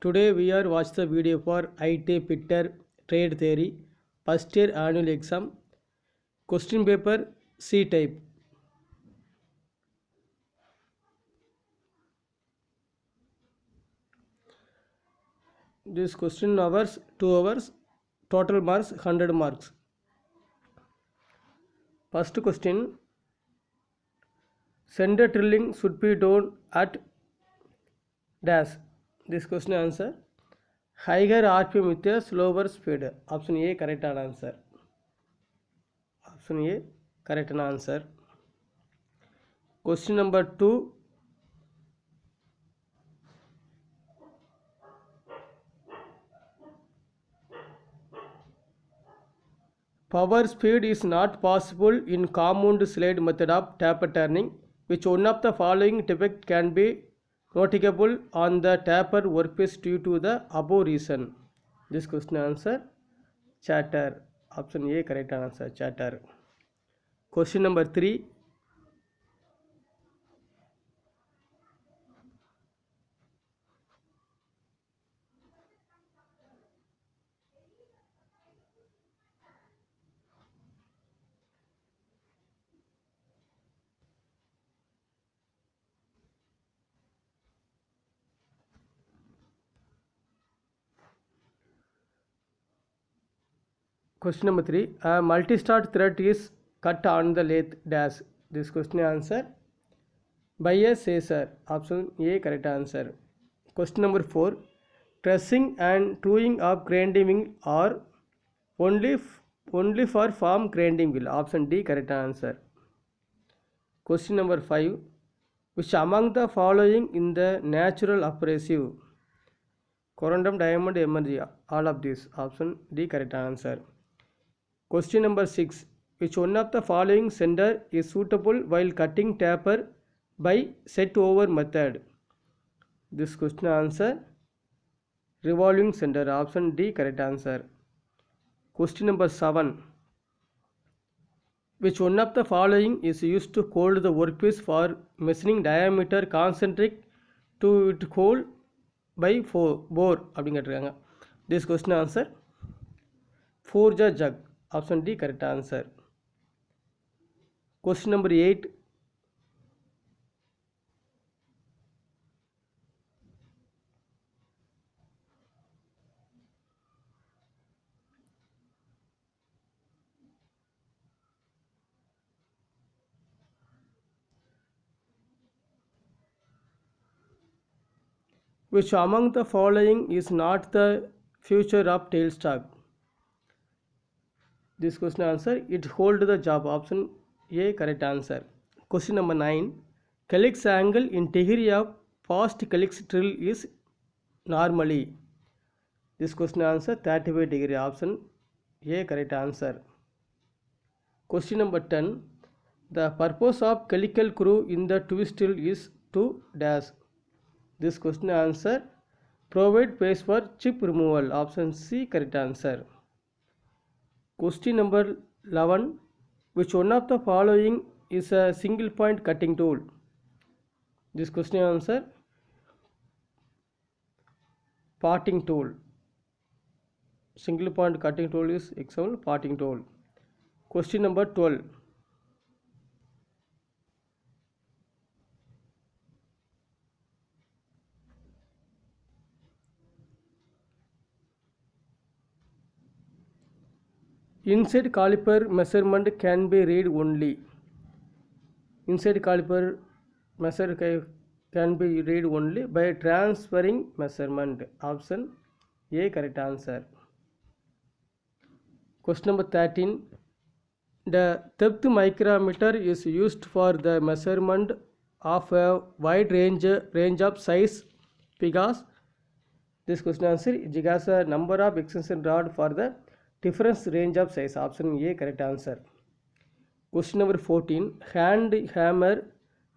Today we are watch the video for IT Pitter Trade Theory first year annual exam question paper C type. This question hours 2 hours, total marks 100 marks. First question, sender drilling should be done at dash. This question answer, higher RPM with a slower speed. Option A correct answer. Option A correct answer. Question number 2, power speed is not possible in compound slide method of taper turning. Which one of the following defect can be noticeable on the taper workpiece due to the above reason? This question answer, chatter. Option A correct answer, chatter. Question number 3, a multi-start thread is cut on the lathe dash. This question answer, by a scissor. Option A correct answer. Question number 4, trussing and truing of grinding wheel are only for form grinding wheel. Option D correct answer. Question number 5, which among the following in the natural abrasive? Corundum, diamond, emergy. All of these. Option D correct answer. Question number 6, which one of the following sender is suitable while cutting taper by set over method? This question answer, revolving sender. Option D correct answer. Question number 7, which one of the following is used to hold the workpiece for measuring diameter concentric to it hold by 4 bore அப்படிங்க கேட்டிருக்காங்க. This question answer, forger jug. Option D correct answer. Question number 8, which among the following is not the future of tailstock? This question answer, it hold the job. Option A correct answer. Question number 9, calyx angle in degree of fast calyx drill is normally? This question answer, 35 degree. Option A correct answer. Question number 10, the purpose of helical screw in the twist drill is to dash. This question answer, provide space for chip removal. Option C correct answer. Question number 11, which one of the following is a single point cutting tool? This question answer, parting tool. Single point cutting tool is example parting tool. Question number 12, inside caliper measurement can be read only. Inside caliper measure can be read only by transferring measurement. Option A correct answer. Question number 13, the depth micrometer is used for the measurement of a wide range of size because this question answer, it has a number of extension rod for the difference range of size. Option A correct answer. Question number 14, hand hammer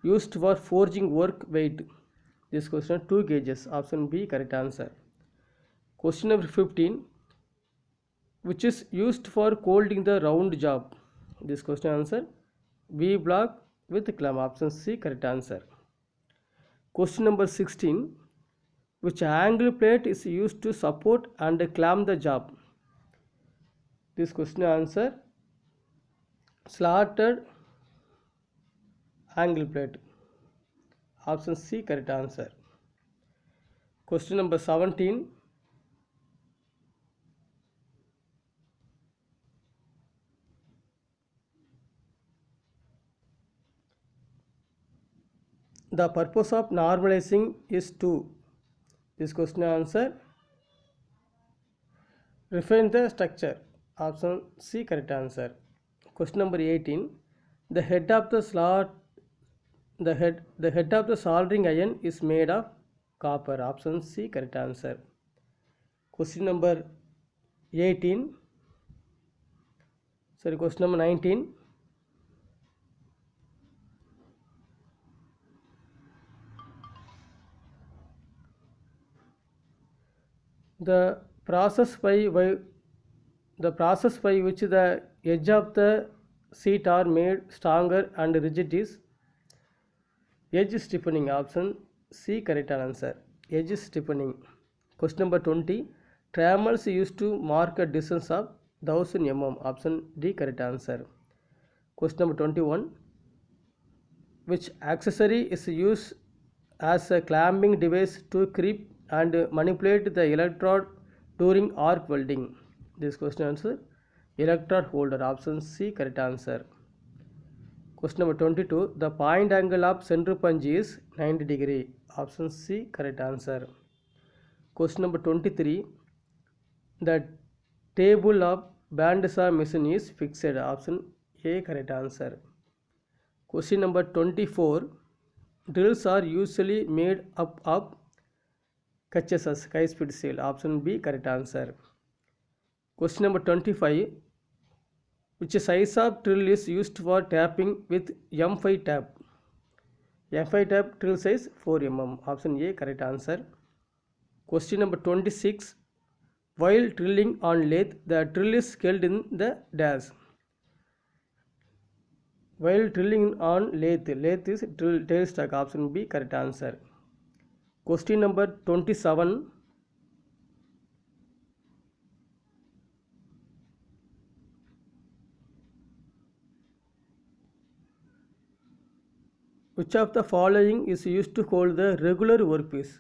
used for forging work weight. This question 2 gauges. Option B correct answer. Question number 15, which is used for holding the round job? This question answer, V block with clamp. Option C correct answer. Question number 16, Which angle plate is used to support and clamp the job? This question answer slotted angle plate. Option C correct answer. Question number 17. The purpose of normalizing is to. This question answer refine the structure. Option C correct answer. Question number 18. The head of the slot the head of the soldering iron is made of copper. Option C correct answer. Question number 18. Question number 19. The process by which the edge of the sheet are made stronger and rigid is edge stiffening. Option C correct answer. Edge stiffening. Question number 20. Trammels used to mark a distance of 1000 mm. Option D correct answer. Question number 21. Which accessory is used as a clamping device to grip and manipulate the electrode during arc welding? This question answer electrode holder. Option C correct answer. Question number 22. The point angle of center punch is 90 degree. Option C correct answer. Question number 23. The table of band saw machine is fixed. Option A correct answer. Question number 24. Drills are usually made up of catches high speed steel. Option B correct answer. Question number 25. Which size of drill is used for tapping with M5 tap? M5 tap drill size 4 mm. Option A correct answer. Question number 26. While drilling on lathe, the drill is held in the dash. While drilling on lathe is drill tailstock. Option B correct answer. Question number 27. Which of the following is used to hold the regular workpiece?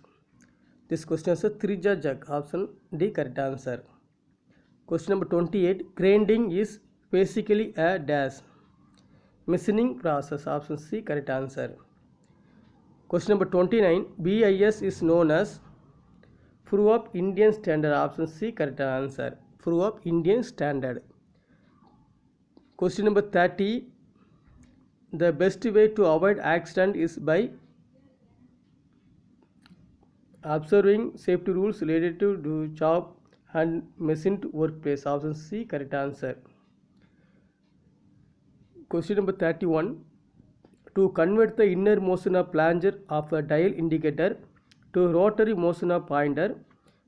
This question is a 3-jaw jug. Option D correct answer. Question number 28. Grinding is basically a dash. Machining process. Option C correct answer. Question number 29. BIS is known as Proof of Indian Standard. Option C correct answer. Proof of Indian Standard. Question number 30. The best way to avoid accident is by observing safety rules related to job and machined workplace. Option C correct answer. Question number 31. To convert the inner motion of plunger of a dial indicator to rotary motion of pointer,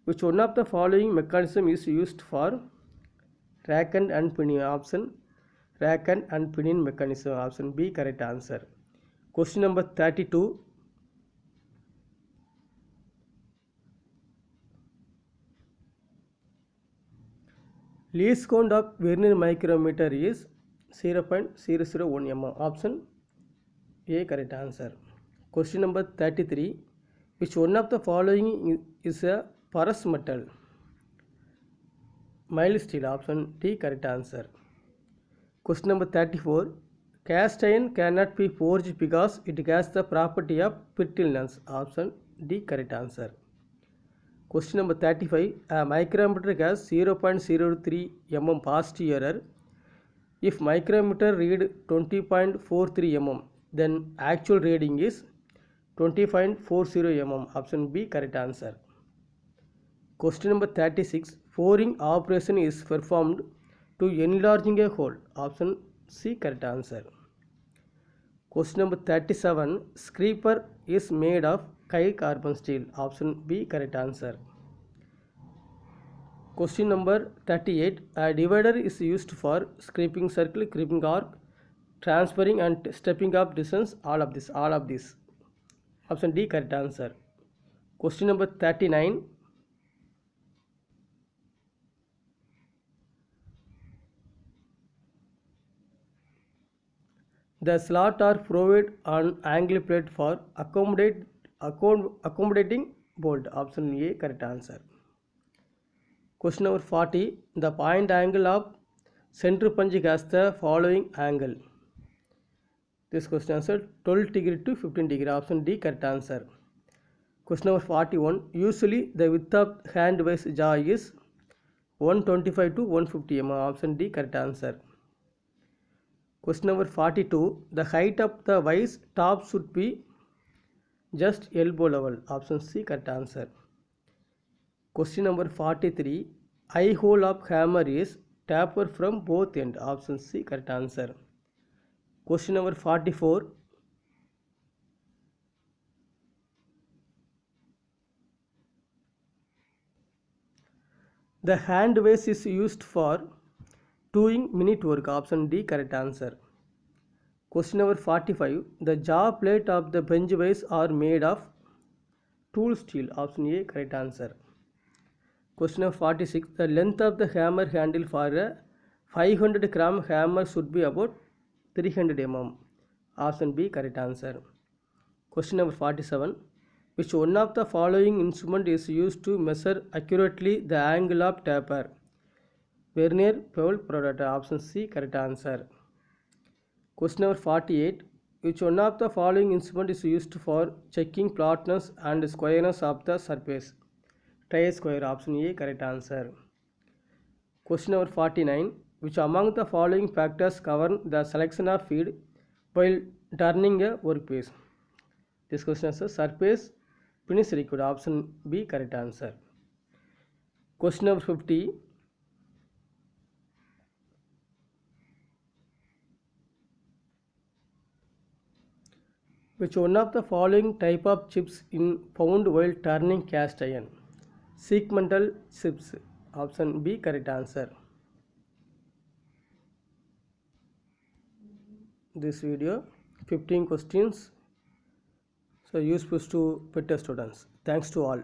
which one of the following mechanism is used for rack and pinion? Option rack and pinion mechanism. Option B correct answer. Question number 32. Least count of vernier micrometer is 0.001 mm. Option A correct answer. Question number 33. Which one of the following is a porous metal? Mild steel. Option D correct answer. Question number 34. Cast iron cannot be forged because it has the property of brittleness. Option D correct answer. Question number 35. A micrometer has 0.03 mm positive error. If micrometer read 20.43 mm, then actual reading is 20.40 mm. Option B correct answer. Question number 36. Pouring operation is performed to enlarging a hole. Option C correct answer. Question number 37. Scraper is made of carbon steel. Option B correct answer. Question number 38. A divider is used for scraping circle, creeping arc, transferring and stepping up distance. All of this. Option D correct answer. Question number 39. The slot are provided on angle plate for accommodating bolt. Option A correct answer. Question number 40. The point angle of center punch has the following angle. This question answer 12 degree to 15 degree. Option D correct answer. Question number 41. Usually the width of hand wise jaw is 125 to 150 mm. Option D correct answer. Question number 42. The height of the vise top should be just elbow level. Option C correct answer. Question number 43. Eye hole of hammer is taper from both ends. Option C correct answer. Question number 44. The hand vise is used for doing minute work. Option D correct answer. Question number 45. The jaw plate of the bench vise are made of tool steel. Option A correct answer. Question number 46. The length of the hammer handle for a 500 gram hammer should be about 300 mm. Option B correct answer. Question number 47. Which one of the following instrument is used to measure accurately the angle of taper? Vernier Pole Protractor. Option C correct answer. Question number 48. Which one of the following instrument is used for checking flatness and squareness of the surface? Tri-square. Option A correct answer. Question number 49. Which among the following factors govern the selection of feed while turning a workpiece? This question is surface finish required. Option B correct answer. Question number 50. Which one of the following type of chips is found while turning cast iron? Segmental chips. Option B correct answer. This video 15 questions, so useful to better students. Thanks to all.